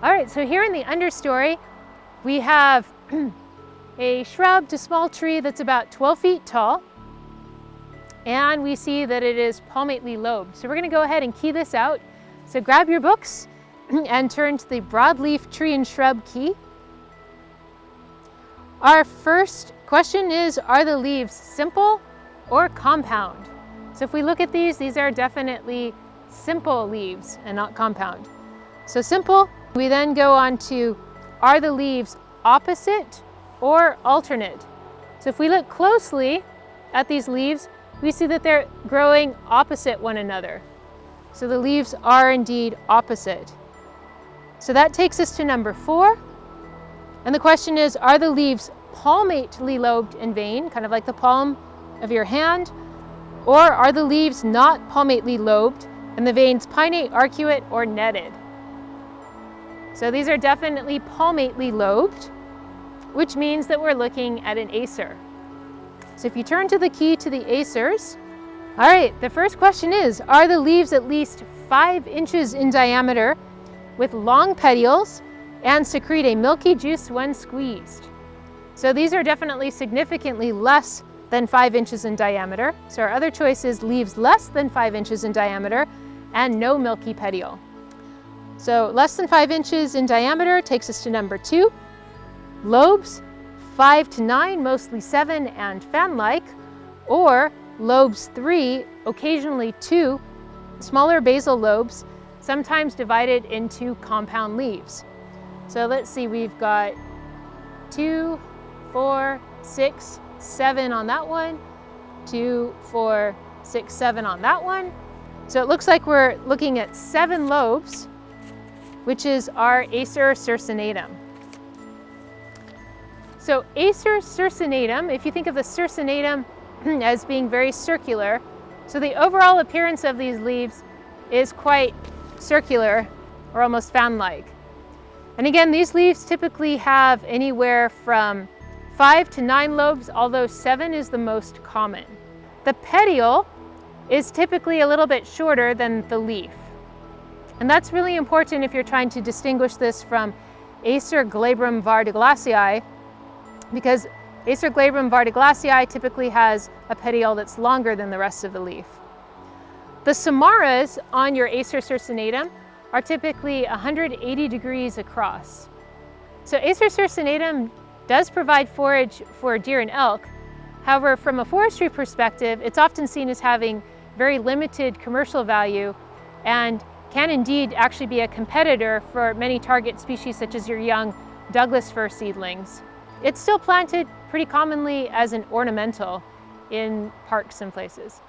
All right, so here in the understory, we have a shrub to small tree that's about 12 feet tall. And we see that it is palmately lobed. So we're going to go ahead and key this out. So grab your books and turn to the broadleaf tree and shrub key. Our first question is, are the leaves simple or compound? So if we look at these are definitely simple leaves and not compound. So simple. We then go on to, are the leaves opposite or alternate? So if we look closely at these leaves, we see that they're growing opposite one another. So the leaves are indeed opposite. So that takes us to number 4. And the question is, are the leaves palmately lobed and veined, kind of like the palm of your hand? Or are the leaves not palmately lobed and the veins pinnate, arcuate, or netted? So these are definitely palmately lobed, which means that we're looking at an Acer. So if you turn to the key to the Acers, all right, the first question is, are the leaves at least 5 inches in diameter with long petioles and secrete a milky juice when squeezed? So these are definitely significantly less than 5 inches in diameter. So our other choice is leaves less than 5 inches in diameter and no milky petiole. So less than 5 inches in diameter takes us to number 2. Lobes 5 to 9, mostly 7 and fan-like, or lobes 3, occasionally 2, smaller basal lobes, sometimes divided into compound leaves. So let's see, we've got 2, 4, 6, 7 on that one, 2, 4, 6, 7 on that one. So it looks like we're looking at 7 lobes, which is our Acer circinatum. So Acer circinatum, if you think of the circinatum as being very circular, so the overall appearance of these leaves is quite circular or almost fan-like. And again, these leaves typically have anywhere from 5 to 9 lobes, although 7 is the most common. The petiole is typically a little bit shorter than the leaf. And that's really important if you're trying to distinguish this from Acer glabrum Vardeglaceae, because Acer glabrum Vardeglaceae typically has a petiole that's longer than the rest of the leaf. The samaras on your Acer circinatum are typically 180 degrees across. So Acer circinatum does provide forage for deer and elk. However, from a forestry perspective, it's often seen as having very limited commercial value and can indeed actually be a competitor for many target species such as your young Douglas fir seedlings. It's still planted pretty commonly as an ornamental in parks and places.